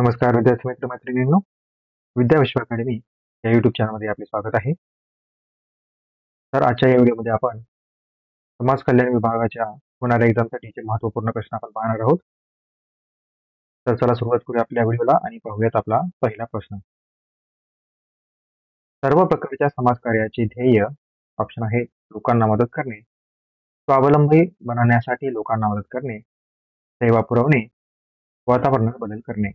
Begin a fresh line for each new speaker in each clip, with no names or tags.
नमस्कार विद्यार्थी मित्र मैत्रिणींनो, विद्या विश्व अकॅडमी या युट्यूब चॅनलमध्ये आपले स्वागत आहे. तर आजच्या या व्हिडिओमध्ये आपण समाज कल्याण विभागाच्या होणाऱ्या एक्झामसाठीचे महत्त्वपूर्ण प्रश्न आपण पाहणार आहोत. तर चला सुरुवात करूया आपल्या व्हिडिओला आणि पाहूयात आपला पहिला प्रश्न. सर्व प्रकारच्या समाजकार्याचे ध्येय ऑप्शन आहे लोकांना मदत करणे, स्वावलंबी बनवण्यासाठी लोकांना मदत करणे, सेवा पुरवणे, वातावरणात बदल करणे.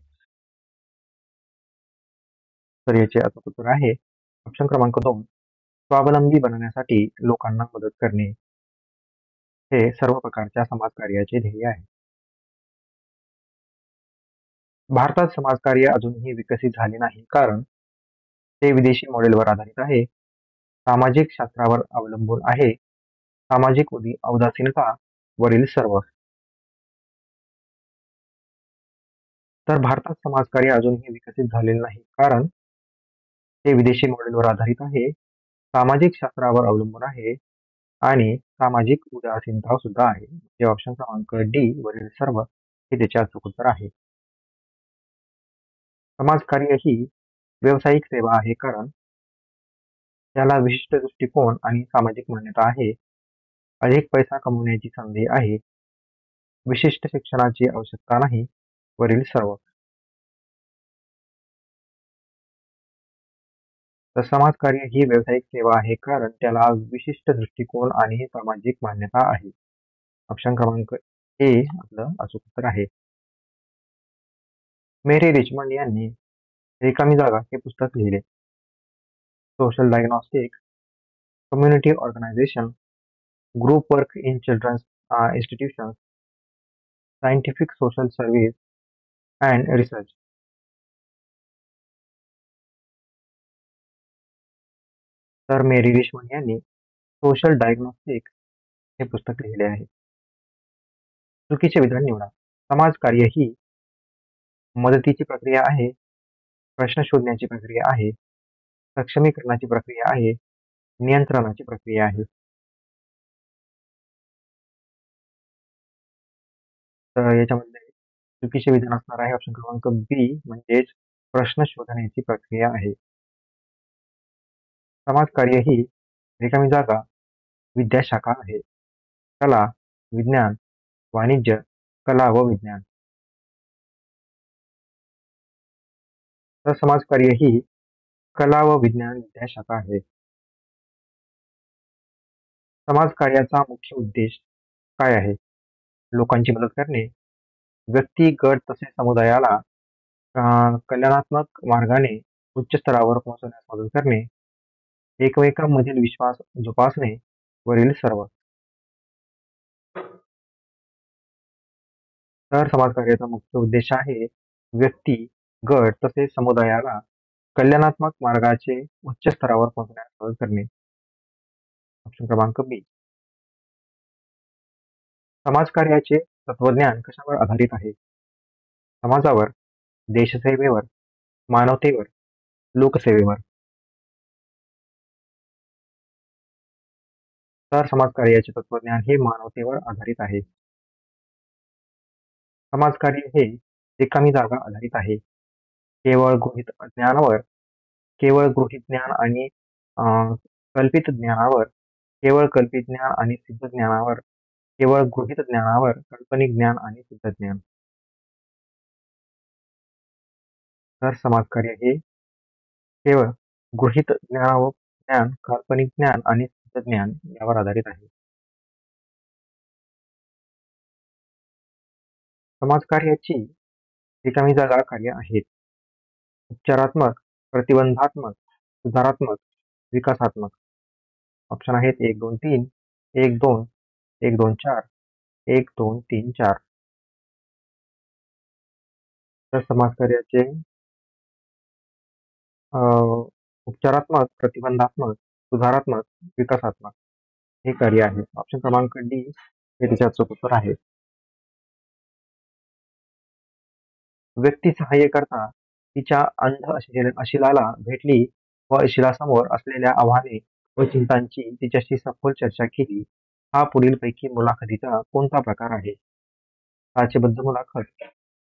तर याचे अचूक उत्तर आहे ऑप्शन क्रमांक 2, स्वावलंबी बनवण्यासाठी लोकांना मदत करणे. हे सर्व प्रकारच्या समाजकार्याचे ध्येय आहे. भारतात समाजकार्य अजूनही विकसित झाले नाही कारण ते विदेशी मॉडेलवर आधारित आहे, सामाजिक शास्त्रावर अवलंबून आहे, सामाजिक उदासीनता वरील सर्व. तर भारतात समाजकार्य अजूनही विकसित झालेले नाही कारण ते विदेशी मॉडेलवर आधारित आहे, सामाजिक शास्त्रावर अवलंबून आहे आणि सामाजिक उदासीनता सुद्धा आहे. म्हणजे ऑप्शन क्रमांक डी वरील सर्व हे त्याचे अचूक उत्तर आहे. समाजकार्य ही व्यावसायिक सेवा आहे कारण त्याला विशिष्ट दृष्टिकोन आणि सामाजिक मान्यता आहे, अधिक पैसा कमवण्याची संधी आहे, विशिष्ट शिक्षणाची आवश्यकता नाही वरील सर्व. तर समाजकार्य ही व्यावसायिक सेवा आहे कारण त्याला विशिष्ट दृष्टिकोन आणि सामाजिक मान्यता आहे. ऑप्शन क्रमांक ए आपलं अचूक उत्तर आहे. मेरी रिचमंड यांनी रिकामी जागा हे पुस्तक लिहिले. Social diagnostic, community organisation, group work in children's institutions, scientific social service and research. तर मेरी रिचमंड यांनी सोशल डायग्नोस्टिक हे पुस्तक लिहिले आहे. चुकीचे विधान निवडा. समाजकार्य ही मदतीची प्रक्रिया आहे, प्रश्न शोधण्याची प्रक्रिया आहे, सक्षमीकरणाची प्रक्रिया आहे, नियंत्रणाची प्रक्रिया आहे. तर याच्यामध्ये चुकीचे विधान असणार आहे ऑप्शन क्रमांक बी म्हणजेच प्रश्न शोधण्याची प्रक्रिया आहे. समाजकार्य ही रिकामी जागा विद्याशाखा आहे. कला, विज्ञान, वाणिज्य, कला व विज्ञान. तर समाजकार्य ही कला व विज्ञान विद्याशाखा आहे. समाजकार्याचा मुख्य उद्देश काय आहे? लोकांची मदत करणे, व्यक्ती, गट तसेच समुदायाला कल्याणात्मक मार्गाने उच्च स्तरावर पोहोचवण्यास मदत करणे, एकमेकांमधील विश्वास जोपासणे वरील सर्व. तर समाजकार्याचा मुख्य उद्देश आहे व्यक्ती, गट तसेच समुदायाला कल्याणात्मक मार्गाचे उच्च स्तरावर पोहोचण्यास मदत करणे. ऑप्शन क्रमांक बी. समाजकार्याचे तत्वज्ञान कशावर आधारित आहे? समाजावर, देशसेवेवर, मानवतेवर, लोकसेवेवर. तर समाजकार्याचे तत्वज्ञान हे मानवतेवर आधारित आहे. समाजकार्य हे रिकामी जागा आधारित आहे. केवळ गृहीत ज्ञानावर, केवळ गृहीत ज्ञान आणि कल्पित ज्ञानावर, केवळ कल्पित ज्ञान आणि सिद्ध ज्ञानावर, केवळ गृहीत ज्ञानावर, काल्पनिक ज्ञान आणि सिद्ध ज्ञान. तर समाजकार्य हे केवळ गृहीत ज्ञान, काल्पनिक ज्ञान आणि सिद्ध ज्ञान यावर आधारित आहे. समाजकार्याची रिकामी जागा कार्य आहेत: उपचारात्मक, प्रतिबंधात्मक, सुधारात्मक, विकासात्मक. ऑप्शन आहेत 1, 2, 3, 1, 2, 1, 2, 4, 1, 2, 3, 4. तर समाजकार्याचे उपचारात्मक, प्रतिबंधात्मक, सुधारात्मक, विकासात्मक हे कार्य आहे. ऑप्शन क्रमांक डी हे त्याचे अचूक उत्तर आहे. व्यक्ती सहाय्य करता तिच्या अंध अशिलाला भेटली व अशिलासमोर असलेल्या आव्हाने व चिंतांची तिच्याशी सखोल चर्चा केली. हा पुढीलपैकी मुलाखतीचा कोणता प्रकार आहे? साचेबद्ध मुलाखत,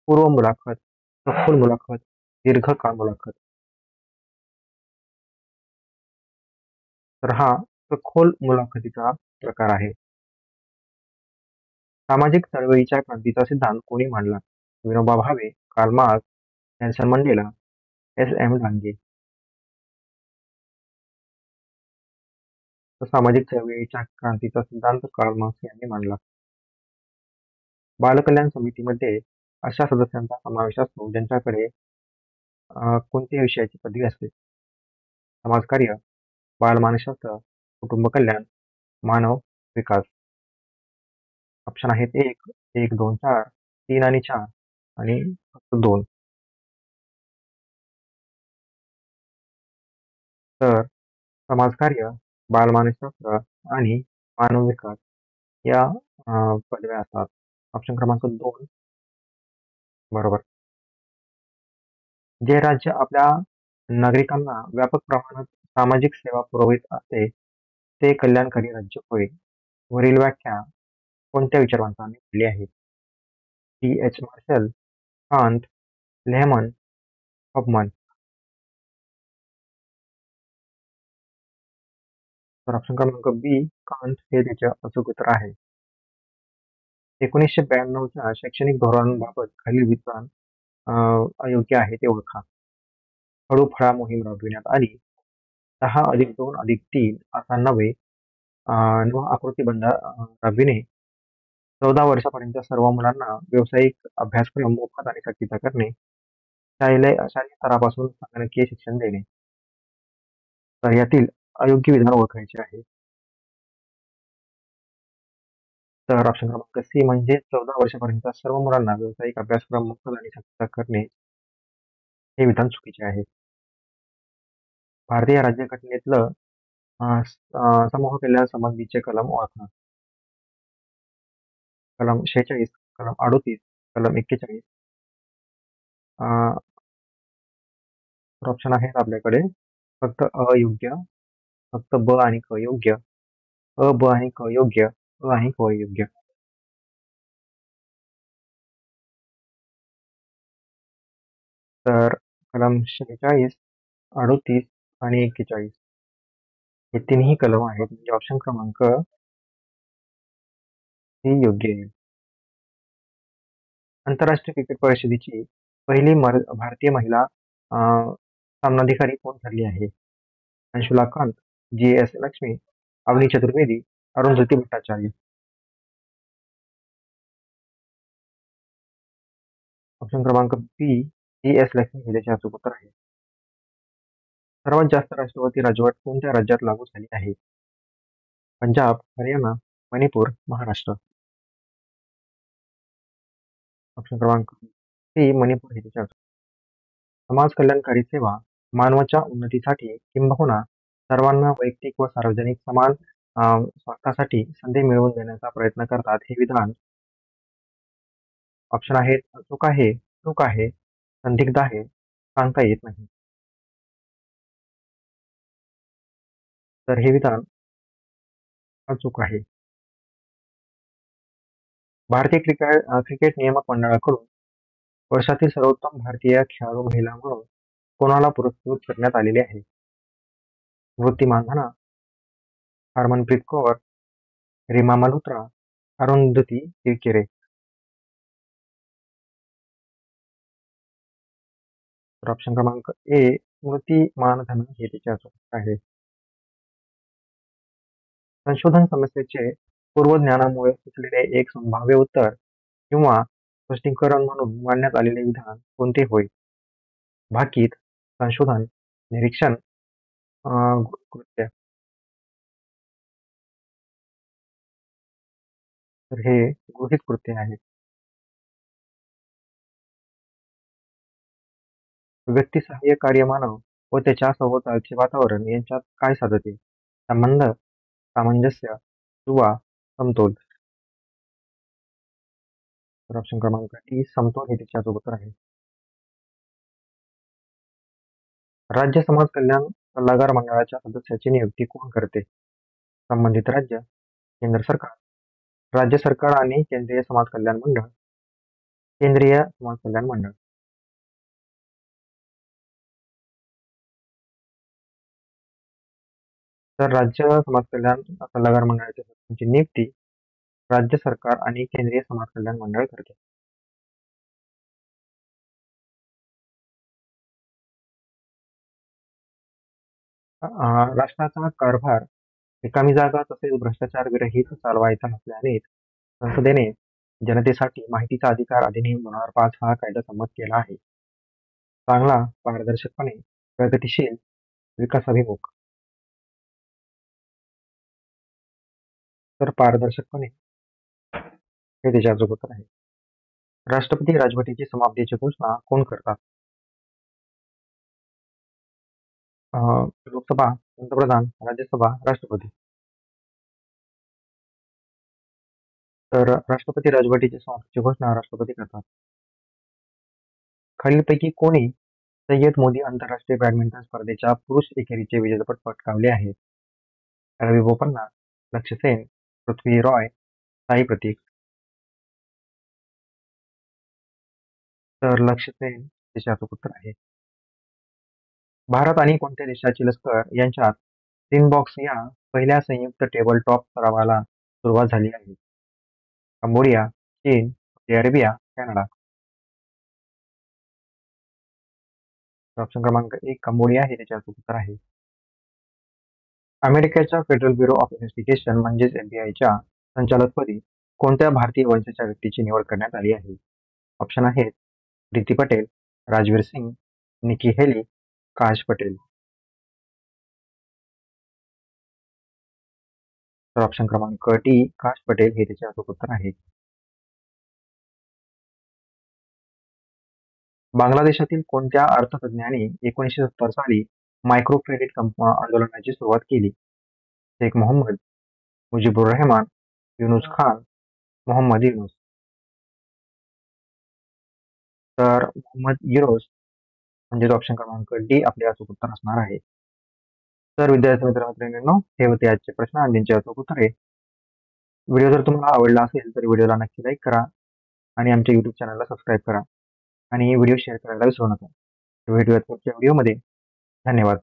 पूर्व मुलाखत, सखोल मुलाखत, दीर्घकाळ मुलाखत. तर हा सखोल मुलाखतीचा प्रकार आहे. सामाजिक चळवळीच्या क्रांतीचा सिद्धांत कोणी मांडला? Vinoba Bhave, Karl Marx, Nelson Mandela, S. M. Dange. तर सामाजिक चळवळीच्या क्रांतीचा सिद्धांत कार्ल मार्क्स यांनी मांडला. बालकल्याण समितीमध्ये अशा सदस्यांचा समावेश असतो ज्यांच्याकडे कोणत्याही विषयाची पदवी असते? समाजकार्य, बालमानसशास्त्र, कुटुंब कल्याण, मानव विकास. ऑप्शन आहेत 1, 1, 2, 4, 3 आणि 4 आणि फक्त 2. तर समाजकार्य, बालमानसशास्त्र आणि मानव विकास या पदव्या असतात. ऑप्शन क्रमांक 2 बरोबर. जे राज्य आपल्या नागरिकांना व्यापक प्रमाणात सामाजिक सेवा पुरवित असते ते कल्याणकारी राज्य होय. वरील व्याख्या कोणत्या विचारवंतांनी दिली आहे? T. H. Marshall, Kant, Lehman, Hoffman. तर ऑप्शन क्रमांक बी कांत हे त्याचे अचूक उत्तर आहे. 1992च्या शैक्षणिक धोरणाबाबत खालील विधान अयोग्य आहे ते ओळखा. हळू फळा मोहीम राबविण्यात आली. 10+2+3 असा नवा आकृतीबंध राबविणे. 14 वर्षापर्यंत सर्व मुलांना व्यावसायिक अभ्यासक्रम मोफत आणि सक्तीचा करणे. शालेय स्तरापासून संगणकीय शिक्षण देणे. तर यातील अयोग्य विधान ओळखायचे आहे. तर ऑप्शन क्रमांक सी म्हणजे 14 वर्षापर्यंत सर्व मुलांना व्यावसायिक अभ्यासक्रम मोफत आणि सक्तीचा करणे हे विधान चुकीचे आहे. भारतीय राज्यघटनेतलं समूह कल्याण संबंधीचे कलम ओळखा. कलम 46, कलम 38, कलम 41. ऑप्शन आहेत आपल्याकडे फक्त अयोग्य, फक्त ब आणि क योग्य, अ, ब आणि क योग्य, अ आणि क योग्य. तर कलम 46, 38 आणि 41 हे तिन्ही कलम आहेत म्हणजे ऑप्शन क्रमांक सी योग्य आहे. आंतरराष्ट्रीय क्रिकेट परिषदेची पहिली भारतीय महिला सामनाधिकारी कोण ठरली आहे? अंशुला कांत, जी. एस. लक्ष्मी, अवनी चतुर्वेदी, अरुंधती भट्टाचार्य. ऑप्शन क्रमांक बी जी. एस. लक्ष्मी हे त्याचे अचूक उत्तर आहे. सर्वात जास्त राष्ट्रपती राजवट कोणत्या राज्यात लागू झाली आहे? पंजाब, हरियाणा, मणिपूर, महाराष्ट्र. ऑप्शन क्रमांक सी मणिपूर हे त्याचे समाज कल्याणकारी सेवा मानवाच्या उन्नतीसाठी किंबहुना सर्वांना वैयक्तिक व सार्वजनिक समान स्वार्थासाठी संधी मिळवून देण्याचा प्रयत्न करतात हे विधान. ऑप्शन आहेत अचूक आहे, चूक आहे, संदिग्ध आहे, सांगता येत नाही. तर हे विधान अचूक आहे. भारतीय क्रिकेट नियामक मंडळाकडून वर्षातील सर्वोत्तम भारतीय खेळाडू महिला म्हणून कोणाला पुरस्कृत करण्यात आलेले आहे? स्मृती मानधना, हरमनप्रीत कौर, रीमा मल्होत्रा, अरुंधती किरकिरे. तर ऑप्शन क्रमांक ए स्मृती मानधना हे त्याचे अचूक आहे. संशोधन समस्येचे पूर्वज्ञानामुळे सुचलेले एक संभाव्य उत्तर किंवा स्पष्टीकरण म्हणून मांडण्यात आलेले विधान कोणते होय? भाकीत, संशोधन, निरीक्षण, कृत्य. तर हे गृहीत कृत्य आहे. व्यक्ती सहाय्य कार्य मानव व त्याच्या सभोवतालचे वातावरण यांच्यात काय साधते? संबंध, सामंजस्य, दुवा, समतोल. तर ऑप्शन क्रमांक डी समतोल हे त्याचे अचूक उत्तर आहे. राज्य समाज कल्याण सल्लागार मंडळाच्या सदस्याची नियुक्ती कोण करते? संबंधित राज्य, केंद्र सरकार, राज्य सरकार आणि केंद्रीय समाज कल्याण मंडळ, केंद्रीय समाज कल्याण मंडळ. तर राज्य समाज कल्याण सल्लागार मंडळाच्या सदस्यांची नियुक्ती राज्य सरकार आणि केंद्रीय समाज कल्याण मंडळ करते. राष्ट्राचा कारभार रिकामी जागा तसेच भ्रष्टाचार विरहित चालवायचा नसल्याने संसदेने जनतेसाठी माहितीचा अधिकार अधिनियम 2005 हा कायदा संमत केला आहे. चांगला, पारदर्शकपणे, प्रगतिशील, विकासाभिमुख. तर पारदर्शकपणे हे त्याचे अचूक उत्तर आहे. राष्ट्रपती राजवटीची समाप्तीची घोषणा कोण करतात? लोकसभा, पंतप्रधान, राज्यसभा, राष्ट्रपती. तर राष्ट्रपती राजवटीची समाप्तीची घोषणा राष्ट्रपती करतात. खालीलपैकी कोणी सय्यद मोदी आंतरराष्ट्रीय बॅडमिंटन स्पर्धेच्या पुरुष एकेरीचे विजेतेपद पटकावले आहेत? रवी बोपन्ना, लक्ष्य सेन, पृथ्वी रॉय, साई प्रतीक. तर लक्ष्य सेन त्याचे अचूक उत्तर आहे. भारत आणि कोणत्या देशाचे लष्कर यांच्यात स्प्रिंगबॉक्स या पहिल्या संयुक्त टेबल टॉप सरावाला सुरुवात झाली आहे? कंबोडिया, चीन, सौदी अरेबिया, कॅनडा. ऑप्शन क्रमांक 1 कंबोडिया हे त्याचे अचूक उत्तर आहे. अमेरिकेच्या फेडरल ब्युरो ऑफ इन्व्हेस्टिगेशन म्हणजेच एफबीआयच्या संचालकपदी कोणत्या भारतीय वंशाच्या व्यक्तीची निवड करण्यात आली आहे? ऑप्शन आहेत प्रीती पटेल, राजवीर सिंग, निकी हेली, काश पटेल. तर ऑप्शन क्रमांक डी काश पटेल हे त्याचे अचूक उत्तर आहे. बांगलादेशातील कोणत्या अर्थतज्ञांनी 1970 साली मायक्रो क्रेडिट आंदोलनाची सुरुवात केली? शेख मोहम्मद, मुजीबुर रहमान, युनुस खान, मोहम्मद युनुस. तर मोहम्मद युनुस म्हणजेच ऑप्शन क्रमांक डी आपले अचूक उत्तर असणार आहे. तर विद्यार्थी मित्रांनो, हे होते आजचे प्रश्न आणि त्यांचे अचूक उत्तरे. व्हिडिओ जर तुम्हाला आवडला असेल तर व्हिडिओला नक्की लाईक करा आणि आमच्या यूट्यूब चॅनलला सबस्क्राईब करा आणि व्हिडिओ शेअर करायला विसरू नका. भेटूयात पुढच्या व्हिडिओमध्ये. धन्यवाद.